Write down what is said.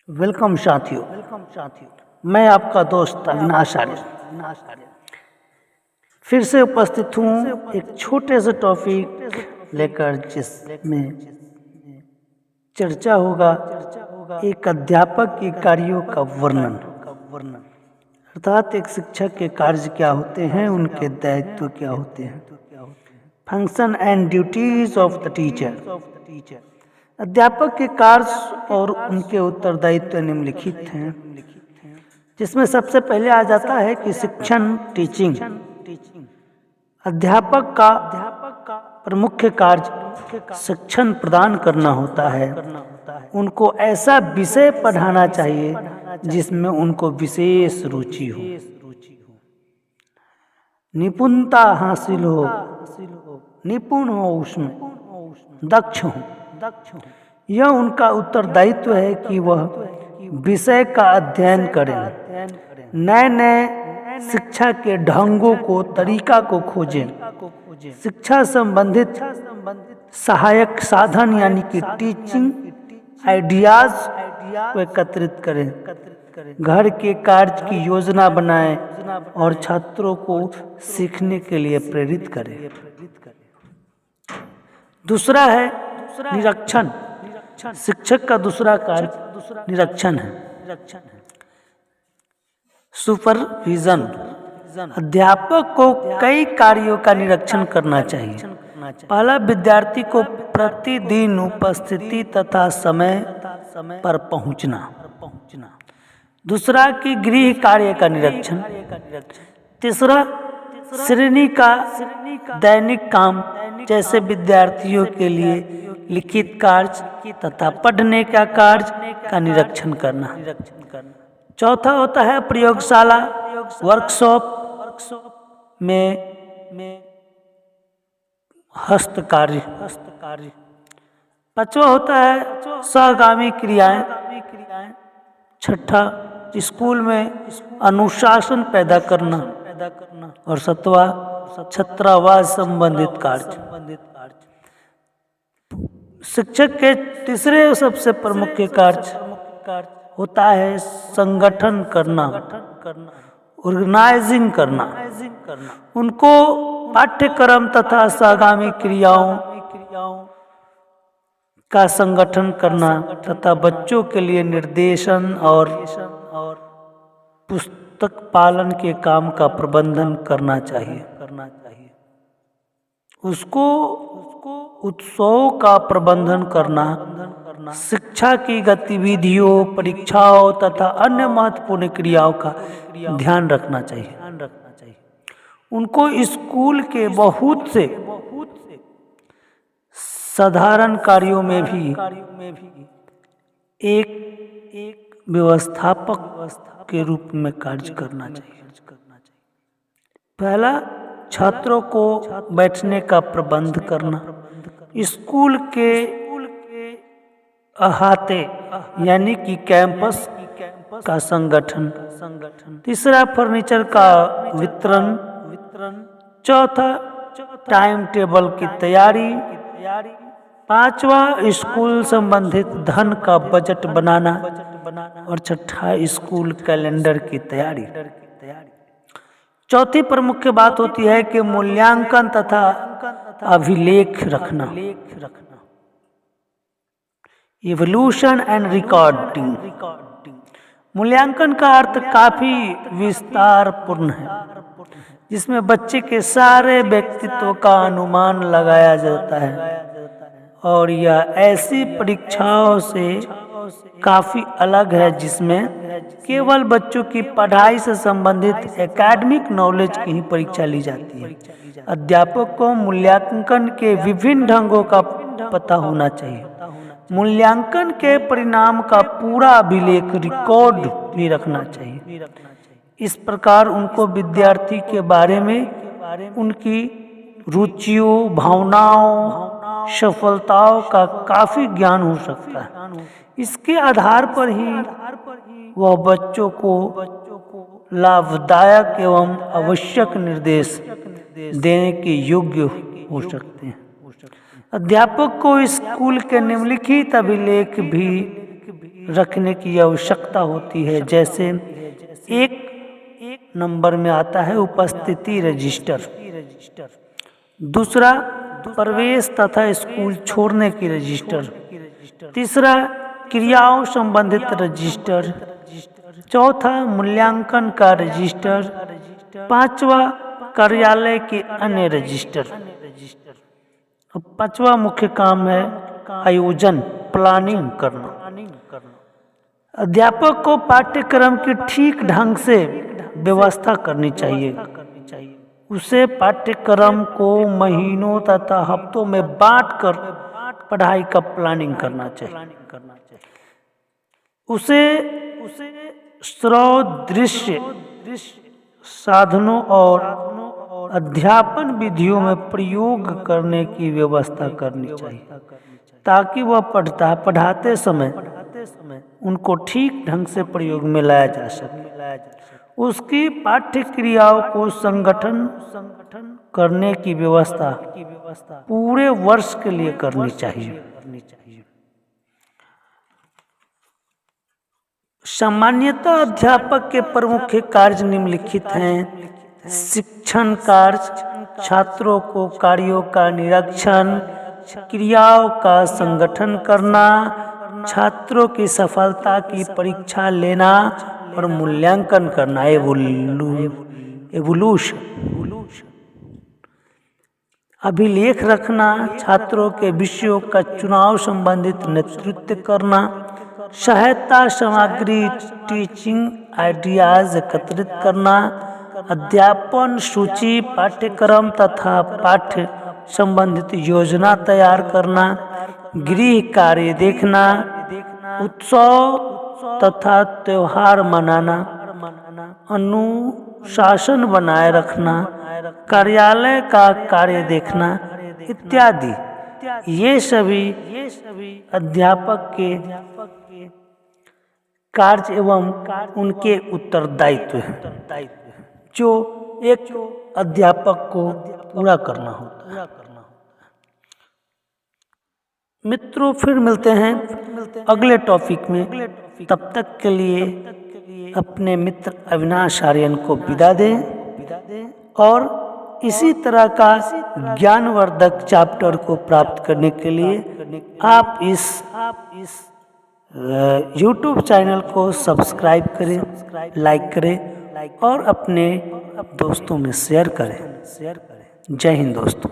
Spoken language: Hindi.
वेलकम साथियों। मैं आपका दोस्त अविनाश आर्य फिर से उपस्थित हूँ एक छोटे से टॉपिक लेकर, जिसमें चर्चा होगा एक अध्यापक के कार्यों का वर्णन, अर्थात एक शिक्षक के कार्य क्या होते हैं, उनके दायित्व क्या होते हैं। Function and duties of the teacher. अध्यापक के कार्य और उनके उत्तरदायित्व निम्नलिखित हैं, जिसमें सबसे पहले आ जाता है कि शिक्षण, टीचिंग। अध्यापक का प्रमुख कार्य शिक्षण प्रदान करना होता है। उनको ऐसा विषय पढ़ाना चाहिए जिसमें उनको विशेष रुचि हो, निपुणता हासिल हो, निपुण हो, उसमें दक्ष हो। यह उनका उत्तरदायित्व है कि वह विषय का अध्ययन करें, नए नए शिक्षा के ढंगों को, तरीका को खोजें, शिक्षा संबंधित सहायक साधन यानी कि टीचिंग आइडियाज को एकत्रित करें, घर के कार्य की योजना बनाएं और छात्रों को सीखने के लिए प्रेरित करें। दूसरा है निरीक्षण। शिक्षक का दूसरा कार्य निरीक्षण है, सुपरविजन। अध्यापक को कई कार्यों का निरीक्षण करना चाहिए। पहला, विद्यार्थी को प्रतिदिन उपस्थिति तथा समय पर पहुंचना। दूसरा कि गृह कार्य का निरीक्षण। तीसरा, श्रेणी का दैनिक काम, जैसे विद्यार्थियों के लिए लिखित कार्य तथा पढ़ने का कार्य का निरीक्षण करना। चौथा होता है प्रयोगशाला, वर्कशॉप में हस्त कार्य। पांचवा होता है सहगामी क्रियाएं। छठा, स्कूल में अनुशासन पैदा करना। और सातवां, छात्रावास संबंधित कार्य। शिक्षक के तीसरे सबसे प्रमुख कार्य होता है संगठन करना, ऑर्गेनाइजिंग करना। उनको पाठ्यक्रम तथा सहगामी क्रियाओं का संगठन करना तथा बच्चों के लिए निर्देशन और पुस्तक पालन के काम का प्रबंधन करना चाहिए। उसको उत्सव का प्रबंधन करना, शिक्षा की गतिविधियों, परीक्षाओं तथा अन्य महत्वपूर्ण क्रियाओं का ध्यान रखना चाहिए। उनको स्कूल के बहुत से साधारण कार्यों में भी एक व्यवस्थापक के रूप में कार्य करना चाहिए। पहला, छात्रों को बैठने का प्रबंध करना, स्कूल के अहाते यानी कि कैंपस का संगठन। तीसरा, फर्नीचर का वितरण। चौथा, टाइम टेबल की तैयारी। पांचवा, स्कूल संबंधित धन का बजट बनाना। और छठा, स्कूल कैलेंडर की तैयारी। चौथी प्रमुख बात होती है कि मूल्यांकन तथा अभिलेख रखना, इवोल्यूशन एंड रिकॉर्डिंग। मूल्यांकन का अर्थ काफी विस्तारपूर्ण है, जिसमें बच्चे के सारे व्यक्तित्व का अनुमान लगाया जाता है और यह ऐसी परीक्षाओं से काफी अलग है जिसमें केवल बच्चों की पढ़ाई से संबंधित एकेडमिक नॉलेज की ही परीक्षा ली जाती है। अध्यापक को मूल्यांकन के विभिन्न ढंगों का पता होना चाहिए। मूल्यांकन के परिणाम का पूरा अभिलेख, रिकॉर्ड भी रखना चाहिए। इस प्रकार उनको विद्यार्थी के बारे में, उनकी रुचियों, भावनाओं, सफलताओं का काफी ज्ञान हो सकता है। इसके आधार पर ही वह बच्चों को लाभदायक एवं आवश्यक निर्देश देने के योग्य हो सकते हैं। अध्यापक को स्कूल के निम्नलिखित अभिलेख भी रखने की आवश्यकता होती है। जैसे एक नंबर में आता है उपस्थिति रजिस्टर, दूसरा प्रवेश तथा स्कूल छोड़ने की रजिस्टर, तीसरा क्रियाओं संबंधित रजिस्टर, चौथा मूल्यांकन का रजिस्टर, पांचवा कार्यालय के अन्य रजिस्टर। पांचवा मुख्य काम है आयोजन, प्लानिंग करना। अध्यापक को पाठ्यक्रम की ठीक ढंग से व्यवस्था करनी चाहिए। उसे पाठ्यक्रम को महीनों तथा हफ्तों में बांटकर पढ़ाई का प्लानिंग करना चाहिए। उसे दृश्य साधनों और अध्यापन विधियों में प्रयोग करने की व्यवस्था करनी चाहिए, ताकि वह पढ़ाते समय उनको ठीक ढंग से प्रयोग में लाया जा सके। उसकी पाठ्य क्रियाओं को संगठन करने की व्यवस्था पूरे वर्ष के लिए करनी चाहिए। सामान्यतः अध्यापक के प्रमुख कार्य निम्नलिखित हैं: शिक्षण कार्य, छात्रों को कार्यों का निरीक्षण, क्रियाओं का संगठन करना, छात्रों की सफलता की परीक्षा लेना और मूल्यांकन करना। एवोल्यूशन, अभिलेख रखना, छात्रों के विषयों का चुनाव संबंधित नेतृत्व करना, सहायता सामग्री टीचिंग आइडियाज एकत्रित करना, अध्यापन सूची, पाठ्यक्रम तथा पाठ्य संबंधित योजना तैयार करना, गृह कार्य देखना, उत्सव तथा त्योहार मनाना, अनुशासन बनाए रखना, कार्यालय का कार्य देखना इत्यादि। ये सभी अध्यापक के कार्य एवं उनके उत्तरदायित्व हैं, जो एक अध्यापक को पूरा करना होता है। मित्रों, फिर मिलते हैं अगले टॉपिक में। तब तक के लिए अपने मित्र अविनाश आर्यन को विदा दें और इसी तरह का ज्ञानवर्धक चैप्टर को प्राप्त करने के लिए आप इस YouTube चैनल को सब्सक्राइब करें, लाइक करें और अपने दोस्तों में शेयर करें। जय हिंद दोस्तों।